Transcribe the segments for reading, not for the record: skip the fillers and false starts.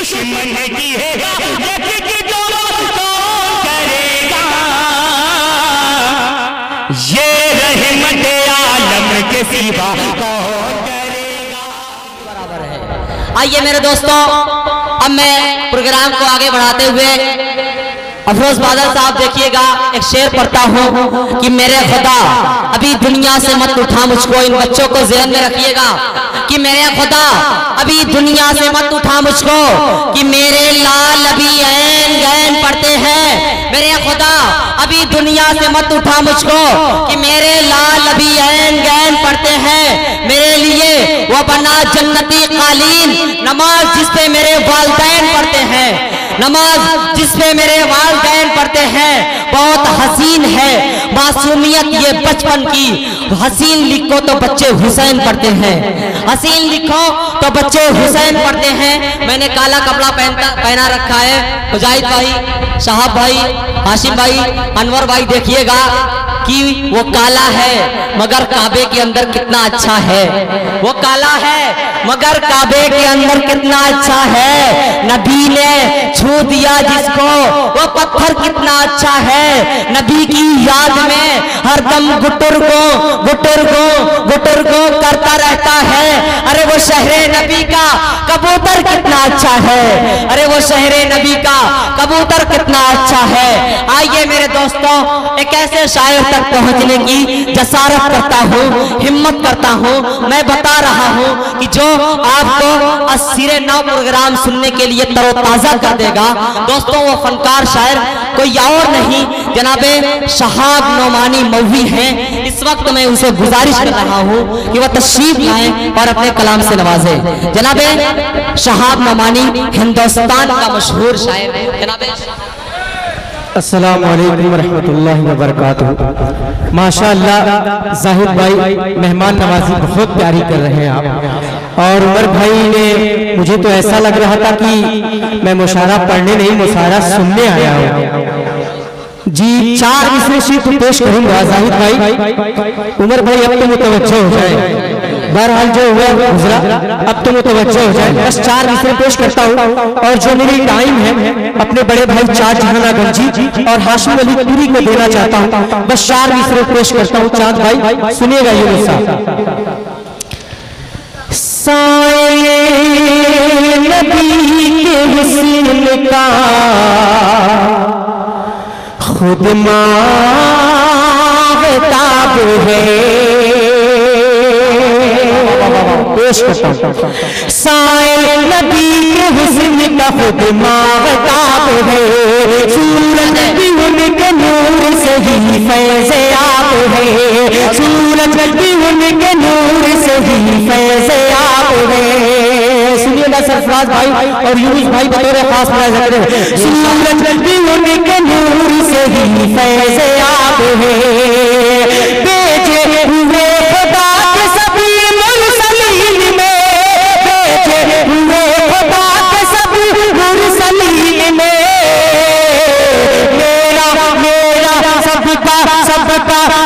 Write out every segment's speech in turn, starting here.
दुश्मन की है जो कौन करेगा, ये रहमत आलम के सिवा कौन करेगा। बराबर है। आइए मेरे दोस्तों, अब मैं प्रोग्राम को आगे बढ़ाते हुए अफरोज बादल साहब देखिएगा, एक शेर पढ़ता हूँ कि मेरे खुदा अभी दुनिया से मत उठा मुझको। इन बच्चों को ज़हन में रखिएगा कि मेरे खुदा अभी दुनिया से मत उठा मुझको, कि मेरे लाल अभी ऐन गैन पढ़ते हैं। मेरे खुदा अभी दुनिया से मत उठा मुझको, कि मेरे लाल अभी ऐन गैन पढ़ते हैं। मेरे लिए वो बना जन्नती कालीन, नमाज जिस पे मेरे वालिदैन पढ़ते हैं, नमाज जिस पे मेरे वालिदैन पढ़ते हैं। बहुत हसीन है मासूमियत ये बचपन की, हसीन लिखो तो बच्चे हुसैन पढ़ते हैं, हसीन लिखो तो बच्चे हुसैन पढ़ते हैं। मैंने काला कपड़ा पहना रखा है। मुजाहिद भाई, साहब भाई, हाशिम भाई, अनवर भाई देखिएगा कि वो काला है मगर काबे के अंदर कितना अच्छा है। वो काला है मगर काबे के अंदर कितना अच्छा है। नबी ने छू दिया जिसको वो पत्थर कितना अच्छा है। नबी की याद में हरदम गुटर को करता रहता है। अरे वो शहरे नबी का कबूतर कितना अच्छा है, अरे वो शहरे नबी का कबूतर कितना अच्छा है। आइए मेरे दोस्तों, एक ऐसे शायर तक पहुंचने की जसारत करता हूँ, हिम्मत करता हूँ। मैं बता रहा हूँ कि जो आपको अस्सीरे नौ प्रोग्राम सुनने के लिए तरोताजा कर देगा दोस्तों, वो फनकार शायर कोई और नहीं जनाबे शहाब नोमानी मौवी हैं। इस वक्त मैं उनसे गुजारिश कर रहा हूँ कि वह तशरीफ लाएं और अपने कलाम से नवाजे। जनाबे शहाब नोमानी हिंदुस्तान का मशहूर शायर है। जनाबे अस्सलाम वालेकुम रहमतुल्लाहि व बरकातुहू। माशाअल्लाह जाहिद भाई मेहमान नवाजी बहुत प्यारी कर रहे हैं आप। और उमर भाई ने, मुझे तो ऐसा लग रहा था कि मैं मुशायरा पढ़ने नहीं मुशायरा सुनने आया हूँ जी। 4 मिसरे शेर पेश करूंगा जाहिद भाई। उमर भाई अब तो मुतवज्जो हो जाए, बहरहाल जो हुआ गुजरा, अब तो मुतवज्जो हो जाए। बस 4 मिसरे पेश करता हूँ और जो मेरी टाइम है अपने बड़े भाई चाँद जहानागंजी और हाशिम अली पूरी को देना चाहता हूँ। बस 4 मिसरे पेश करता हूँ। चाँद भाई सुनिएगा ये मुझसे। साए नबी के हुस्न का खुद माहताब है, पेश करता हूं। साए नबी के हुस्न का खुद माहताब है, सूरज भी उनके नूर से ही फैज़े आप है, सूरज भी उनके नूर से ही फैज़े आप है। सुनिएगा सरफराज भाई और यूनुस भाई बतौर खास मुलाहिज़ा करें। सूरज भी उनके नूर से ही फैज़े आप है, भेजे हुए खुदा के सभी मुरसलीन में, भेजे हुए खुदा के सभी मुरसलीन में, मेरा सबका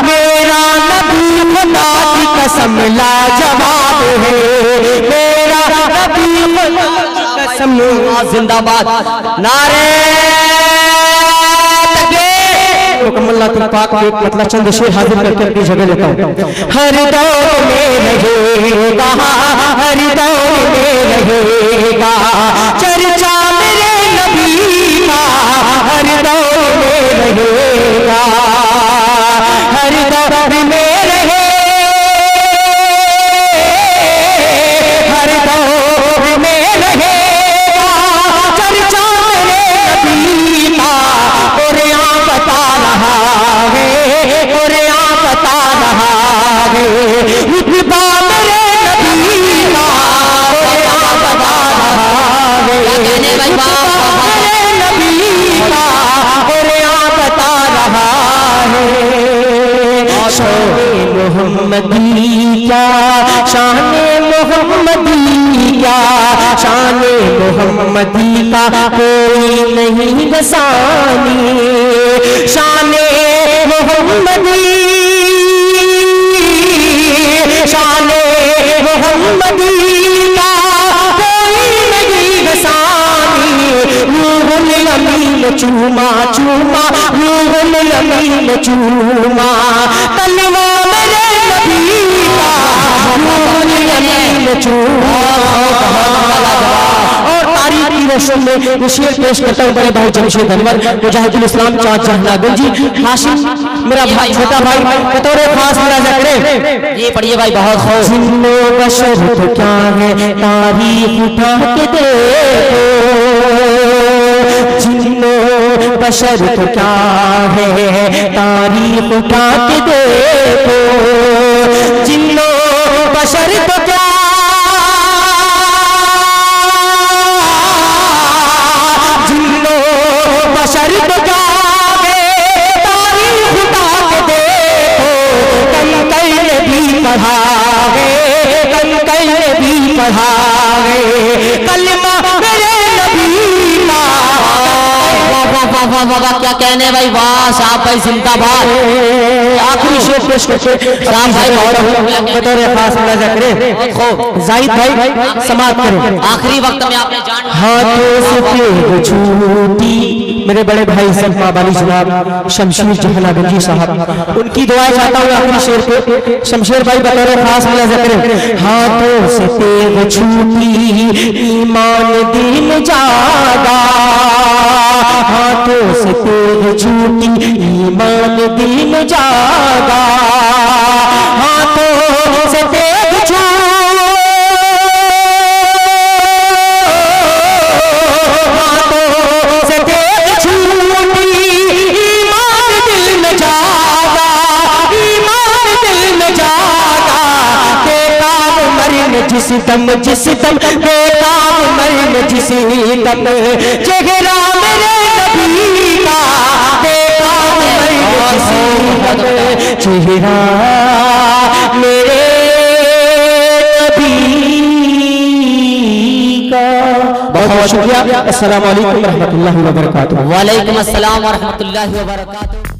मेरा नबी खुदा की कसम लाजवाब है, मेरा नबी खुदा की कसम जिंदाबाद। नारे मुकम्मल पाक एक मतलब चंद शेर हाजिर करके अपनी जगह लेता हूँ। हर दौर में रहेगा, हर दौर में रहेगा चर्चा मेरे नबी का, हर दौर में रहेगा, हर दौर में रहे, हर दौर में रहेगा चर्चा मेरे नबी का। और यहाँ बता रहा है, और यहाँ बता रहा है रुतबा मेरे नबी का, और यहाँ बता रहा है रुतबा मेरे नबी का, और यहाँ बता रहा है। शान मोहम्मदी क्या, शान मोहम्मदी क्या, शान मोहम्मदी का कोई नहीं बसानी, शान मोहम्मदी, शान मोहम्मदी का कोई नहीं बसानी। चूमा चूमा रूहुल अमीन चूमा कलमा मेरे नबी का रूहुल अमीन चूमा। और तारीख की रोशन में ये शेर पेश करता हूँ बड़े भाई जमशेद अनवर मुजाहिदुल इस्लाम चाचा जहनागुल जी। हाशिम मेरा भाई छोटा भाई बतौर खास मेरा ज़िक्र ये पढ़िए भाई बहुत खूब। जिन्नो बशर तो क्या है तारीख उठा के देखो, जिन्नो बशर तो क्या है तारीख उठा के देखो, जिन्नो बशर तो क्या जिन्नो बशर तो क्या है तारीख उठा के देखो, कंकड़ भी पढ़ावे कंकड़ भी पढ़ावे कलमा मेरे नबी का। वाह क्या कहने भाई, वाह साहब भाई जिंदाबाद। आखिरी शेर पेश करते राम भाई बतौर खास मेरा ज़िक्र जाहिद भाई समाप्त करें। आखिरी वक्त में आपने जान हाथों से तेग छूटी मेरे बड़े भाई सलमा बाली जनाब शमशेर जहनागंजी साहब, उनकी दुआएं चाहता हूँ आखिरी शेर पे। शमशेर भाई बतौर खास मेरा ज़िक्र हाथों से तेग छूटी ईमान दिल में जागा, हाथों से तेग छूटी ईमान दिल में जागा, हाथों से तेग जिस दम बेताब मरन जिस दम चेहरा मेरे नबी का बेताब मरन जिस दम चेहरा मेरे नबी का। बहुत शुक्रिया। अस्सलाम वालेकुम रहमतुल्लाहि व बरकातुहू। वालेकुम अस्सलाम व रहमतुल्लाहि व बरकातुहू।